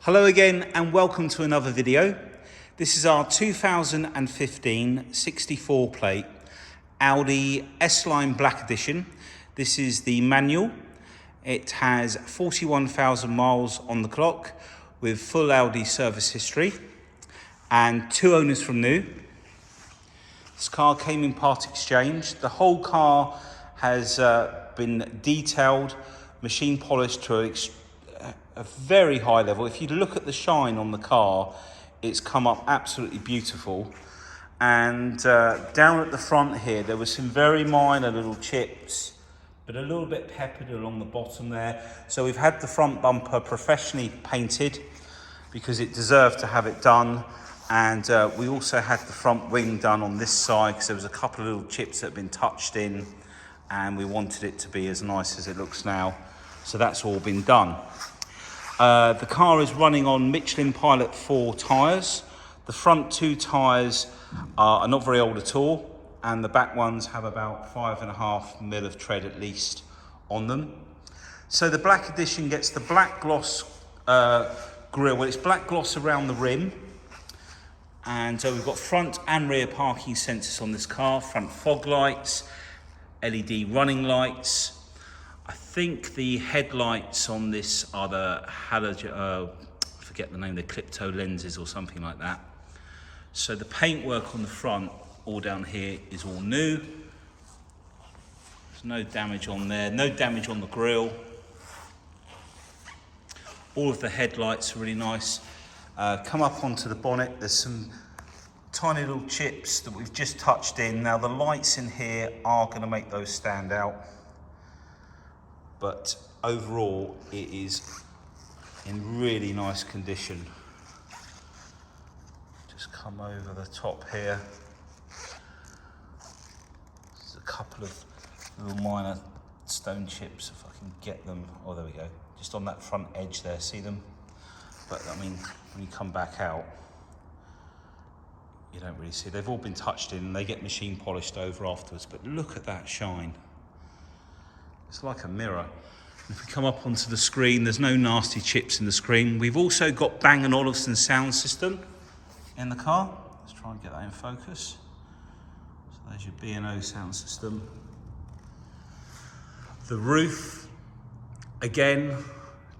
Hello again and welcome to another video. This is our 2015 64 plate Audi S-Line Black Edition. This is the manual. It has 41,000 miles on the clock with full Audi service history and 2 owners from new. This car came in part exchange. The whole car has been detailed, machine polished to a very high level. If you look at the shine on the car, it's come up absolutely beautiful. And down at the front here, there were some very minor little chips, but a little bit peppered along the bottom there. So we've had the front bumper professionally painted because it deserved to have it done. And we also had the front wing done on this side because there was a couple of little chips that had been touched in and we wanted it to be as nice as it looks now. So that's all been done. The car is running on Michelin Pilot 4 tyres. The front 2 tyres are not very old at all, and the back ones have about 5.5 mil of tread at least on them. So the Black Edition gets the black gloss grille. Well, it's black gloss around the rim, and we've got front and rear parking sensors on this car, front fog lights, LED running lights. I think the headlights on this are the halogen, I forget the name, the Clipto lenses or something like that. So the paintwork on the front, all down here, is all new. There's no damage on there, no damage on the grille. All of the headlights are really nice. Come up onto the bonnet, there's some tiny little chips that we've just touched in. Now the lights in here are going to make those stand out, but overall it is in really nice condition. Just come over the top here. There's a couple of little minor stone chips, if I can get them. Oh, there we go. Just on that front edge there, see them? But I mean, when you come back out, you don't really see. They've all been touched in and they get machine polished over afterwards, but look at that shine. It's like a mirror. If we come up onto the screen, there's no nasty chips in the screen. We've also got Bang Olufsen Sound system in the car. Let's try and get that in focus. So there's your B&O sound system. The roof, again,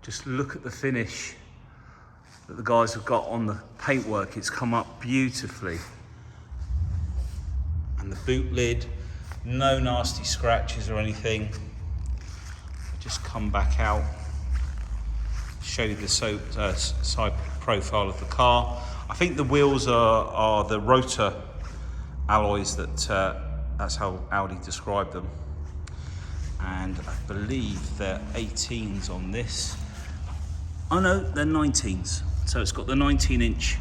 just look at the finish that the guys have got on the paintwork. It's come up beautifully. And the boot lid, no nasty scratches or anything. Just come back out, show you the side profile of the car. I think the wheels are the rotor alloys, that's how Audi described them. And I believe they're 18s on this. Oh no, they're 19s. So it's got the 19-inch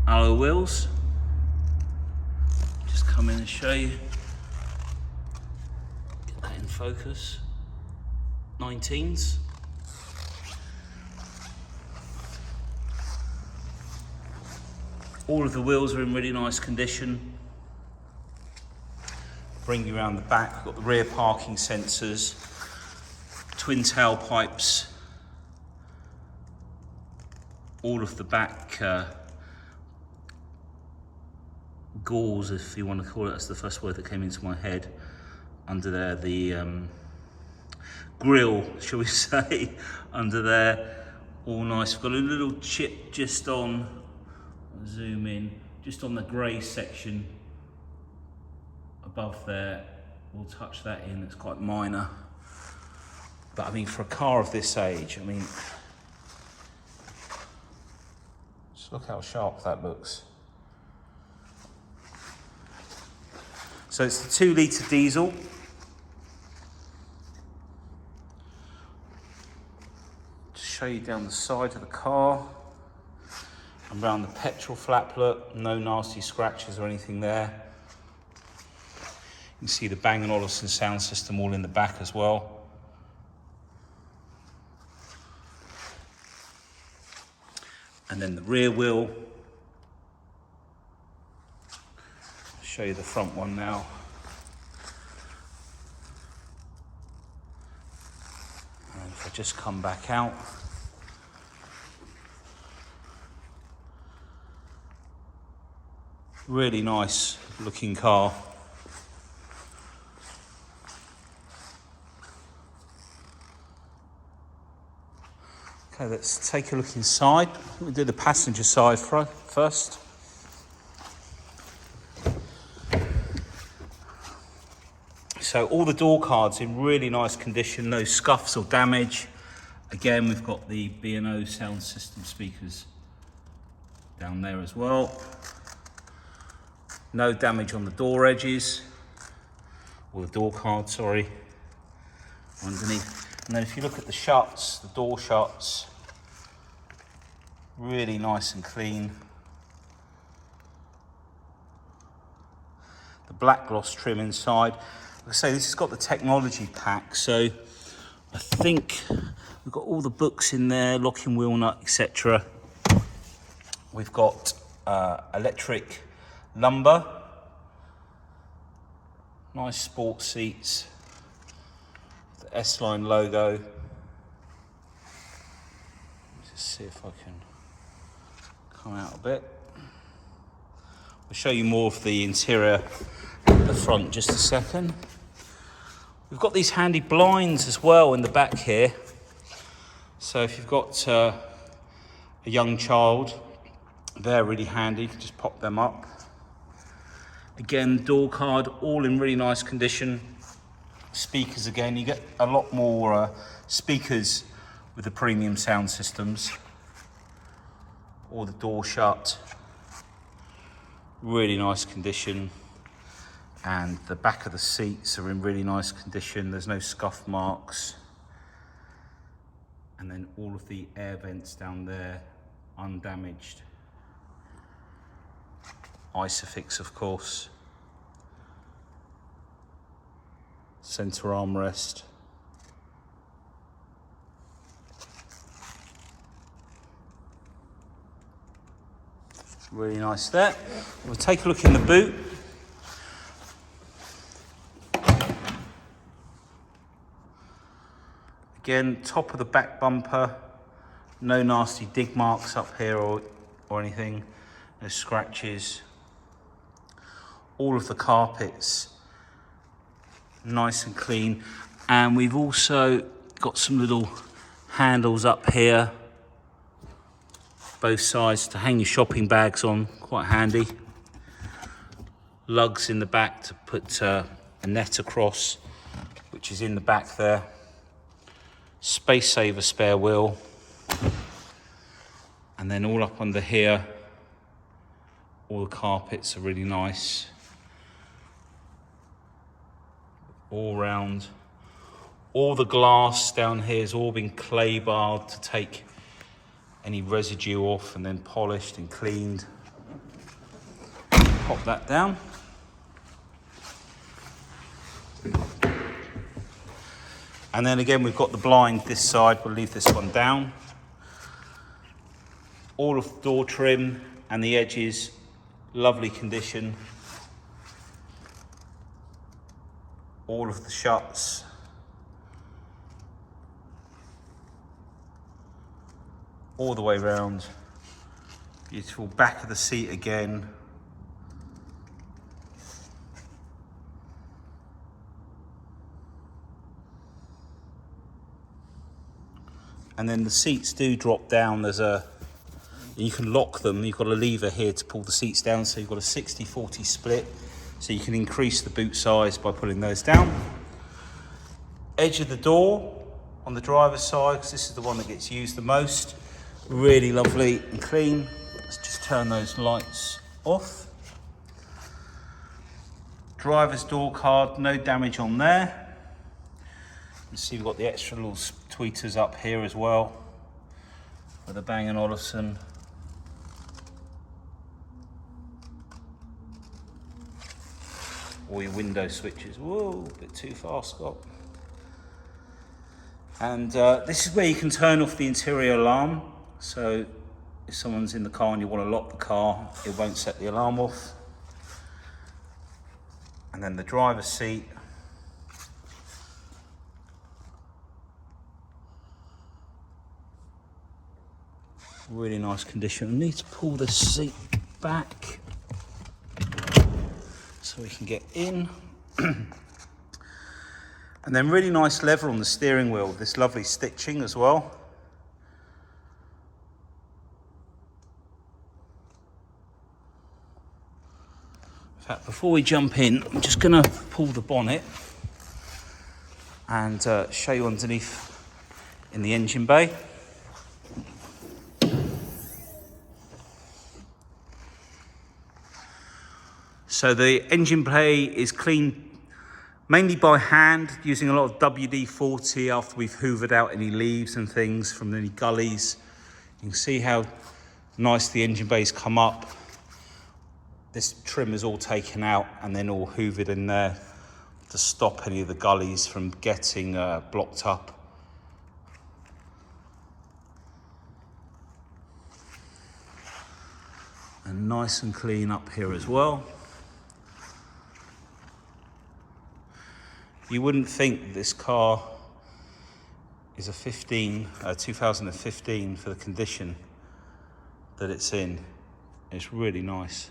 alloy wheels. Just come in and show you. Get that in focus. 19s. All of the wheels are in really nice condition. Bring you around the back. We've got the rear parking sensors, twin tailpipes, all of the back gauze, if you want to call it, that's the first word that came into my head. Under there, the grill, shall we say, under there, all nice. We've got a little chip just on, zoom in, just on the grey section above there. We'll touch that in, it's quite minor. But I mean, for a car of this age, I mean, just look how sharp that looks. So it's the 2-litre diesel. Show you down the side of the car and around the petrol flap. Look, no nasty scratches or anything there. You can see the Bang & Olufsen sound system all in the back as well. And then the rear wheel. I'll show you the front one now. And if I just come back out, Really nice looking car. Okay, let's take a look inside. We'll do the passenger side first. So all the door cards in really nice condition, no scuffs or damage. Again, we've got the B&O sound system speakers down there as well. No damage on the door edges, or the door card, sorry, underneath. And then if you look at the shuts, the door shuts, really nice and clean. The black gloss trim inside. Like I say, this has got the technology pack, so I think we've got all the books in there, locking wheel nut, etc. We've got electric lumbar, nice sport seats, the S-Line logo. Just see if I can come out a bit. I'll show you more of the interior at the front just a second. We've got these handy blinds as well in the back here. So if you've got a young child, they're really handy, you can just pop them up. Again, door card, all in really nice condition. Speakers again, you get a lot more speakers with the premium sound systems. All the door shut, really nice condition. And the back of the seats are in really nice condition. There's no scuff marks. And then all of the air vents down there, undamaged. Isofix, of course. Center armrest. Really nice there. We'll take a look in the boot. Again, top of the back bumper, no nasty dig marks up here or anything, no scratches. All of the carpets, nice and clean. And we've also got some little handles up here, both sides to hang your shopping bags on, quite handy. Lugs in the back to put a net across, which is in the back there. Space saver spare wheel. And then all up under here, all the carpets are really nice. All round. All the glass down here has all been clay barred to take any residue off and then polished and cleaned. Pop that down. And then again, we've got the blind this side. We'll leave this one down. All of the door trim and the edges, lovely condition. All of the shuts. All the way round. Beautiful back of the seat again. And then the seats do drop down. You can lock them. You've got a lever here to pull the seats down. So you've got a 60-40 split. So you can increase the boot size by pulling those down. Edge of the door on the driver's side, because this is the one that gets used the most. Really lovely and clean. Let's just turn those lights off. Driver's door card, no damage on there. You see we've got the extra little tweeters up here as well for the Bang Olufsen. All your window switches. Whoa, a bit too far, Scott. And this is where you can turn off the interior alarm. So if someone's in the car and you want to lock the car, it won't set the alarm off. And then the driver's seat. Really nice condition. I need to pull the seat back. so we can get in. And then really nice leather on the steering wheel with this lovely stitching as well. In fact, before we jump in, I'm just going to pull the bonnet and show you underneath in the engine bay. So the engine bay is cleaned mainly by hand, using a lot of WD-40 after we've hoovered out any leaves and things from any gullies. You can see how nice the engine bay's come up. This trim is all taken out and then all hoovered in there to stop any of the gullies from getting blocked up. And nice and clean up here as well. You wouldn't think this car is a 2015 for the condition that it's in. It's really nice.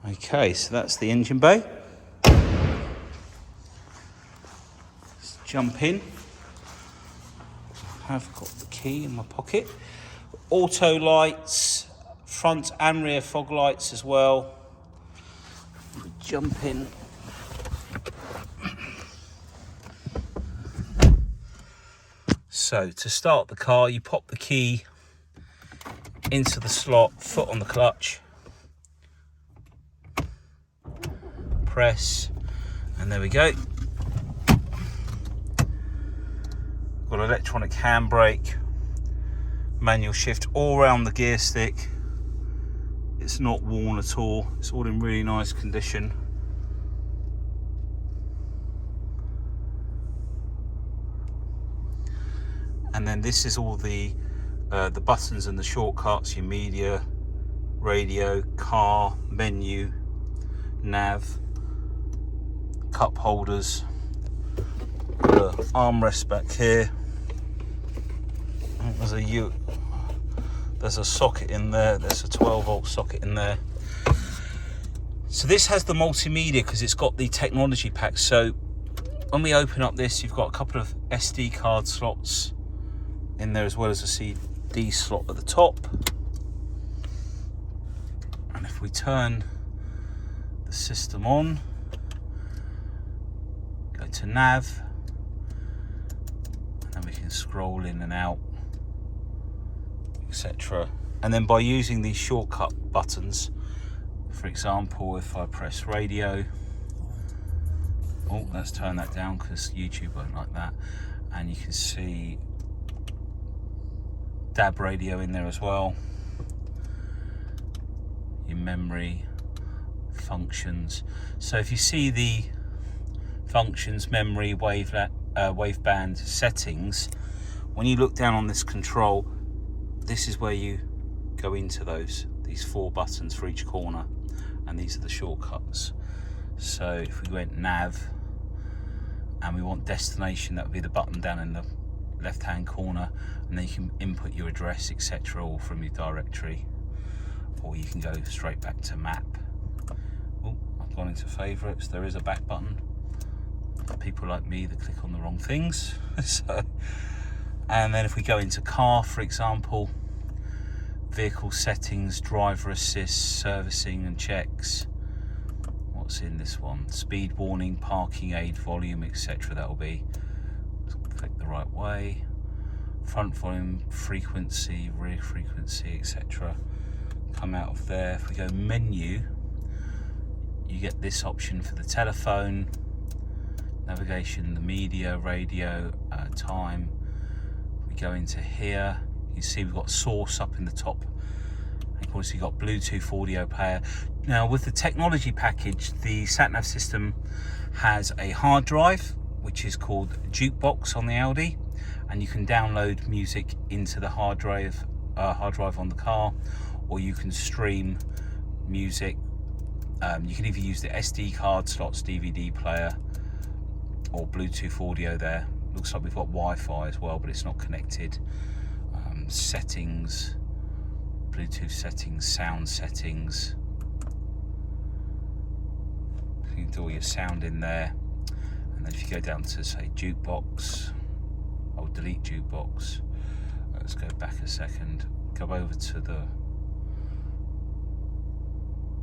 Okay, so that's the engine bay. Let's jump in. I've got the key in my pocket. Auto lights, front and rear fog lights as well. We jump in. So to start the car, you pop the key into the slot, foot on the clutch, press, and there we go. Got electronic handbrake, manual shift all around the gear stick. It's not worn at all. It's all in really nice condition. And then this is all the buttons and the shortcuts, your media, radio, car, menu, nav, cup holders, the armrest back here. There's a socket in there. There's a 12-volt socket in there. So this has the multimedia because it's got the technology pack. So when we open up this, you've got a couple of SD card slots in there as well as a CD slot at the top. And if we turn the system on, go to nav, and then we can scroll in and out, etc. And then by using these shortcut buttons, for example, if I press radio, oh, let's turn that down because YouTube won't like that, and you can see DAB radio in there as well, your memory, functions. So if you see the functions, memory, waveband settings, when you look down on this control, this is where you go into these 4 buttons for each corner, and these are the shortcuts. So if we went nav and we want destination, that would be the button down in the left hand corner, and then you can input your address, etc., all from your directory, or you can go straight back to map. Oh, I've gone into favorites. There is a back button for people like me that click on the wrong things. So, and then if we go into car, for example, vehicle settings, driver assist, servicing and checks. What's in this one? Speed warning, parking aid, volume, etc. That'll be, click the right way. Front volume, frequency, rear frequency, etc. Come out of there. If we go menu, you get this option for the telephone, navigation, the media, radio, time. We go into here, you see we've got source up in the top, and of course you've got Bluetooth audio player. Now with the technology package, the sat-nav system has a hard drive which is called Jukebox on the Audi, and you can download music into the hard drive on the car, or you can stream music. You can either use the SD card slots, DVD player, or Bluetooth audio there. Looks like we've got Wi-Fi as well, but it's not connected. settings, Bluetooth settings, sound settings. You can do all your sound in there. And then if you go down to, say, jukebox, I'll delete jukebox. Let's go back a second. Go over to the,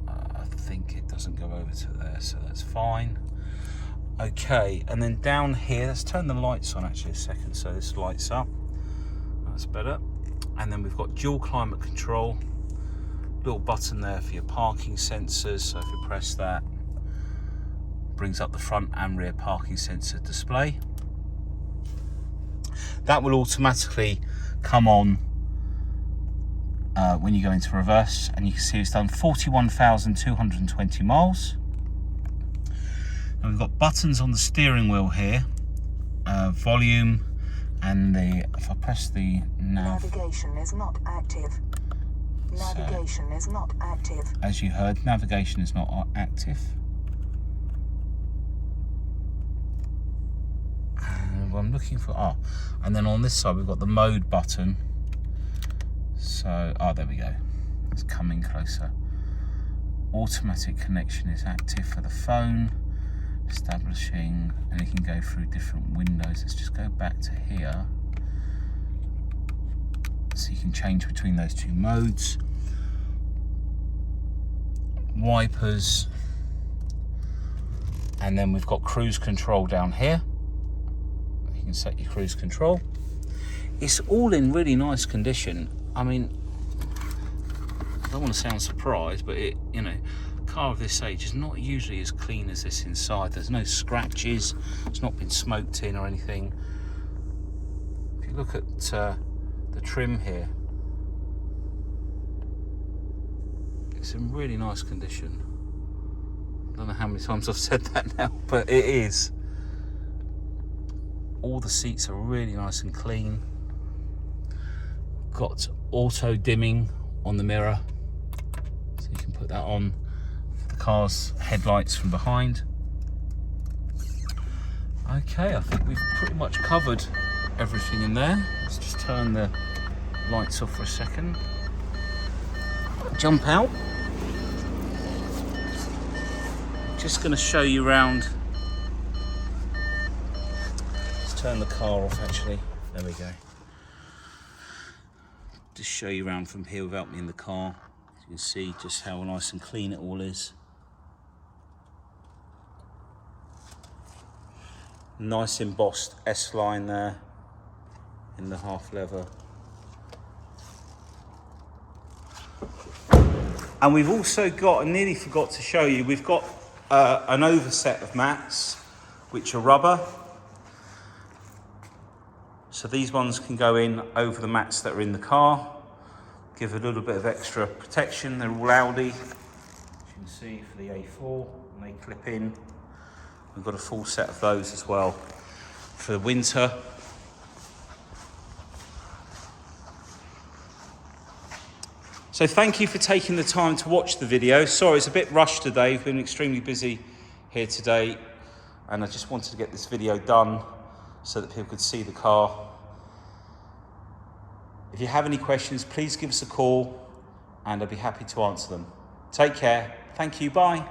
I think it doesn't go over to there, so that's fine. Okay, and then down here, let's turn the lights on actually a second, so this lights up. That's better. And then we've got dual climate control. Little button there for your parking sensors, so if you press that, brings up the front and rear parking sensor display. That will automatically come on when you go into reverse, and you can see it's done 41,220 miles. And we've got buttons on the steering wheel here, volume, and if I press the navigation is not active. Navigation is not active. As you heard, navigation is not active. And I'm looking for, and then on this side we've got the mode button. So, there we go. It's coming closer. Automatic connection is active for the phone. Establishing, and you can go through different windows. Let's just go back to here. So you can change between those two modes. Wipers. And then we've got cruise control down here. You can set your cruise control. It's all in really nice condition. I mean, I don't want to sound surprised, but a car of this age is not usually as clean as this inside. There's no scratches, it's not been smoked in or anything. If you look at the trim here, it's in really nice condition. I don't know how many times I've said that now, but it is. All the seats are really nice and clean. Got auto dimming on the mirror, so you can put that on for the car's headlights from behind. Okay, I think we've pretty much covered everything in there. Let's just turn the lights off for a second. Jump out. Just going to show you around. Let's turn the car off actually. There we go. Just show you around from here without me in the car. You can see just how nice and clean it all is. Nice embossed S-line there in the half leather. And we've also got, I nearly forgot to show you, we've got an overset of mats which are rubber. So these ones can go in over the mats that are in the car, give a little bit of extra protection. They're all Audi, as you can see, for the A4, and they clip in. We've got a full set of those as well for the winter. So thank you for taking the time to watch the video. Sorry, it's a bit rushed today. We've been extremely busy here today, and I just wanted to get this video done so that people could see the car. If you have any questions, please give us a call and I'll be happy to answer them. Take care. Thank you. Bye.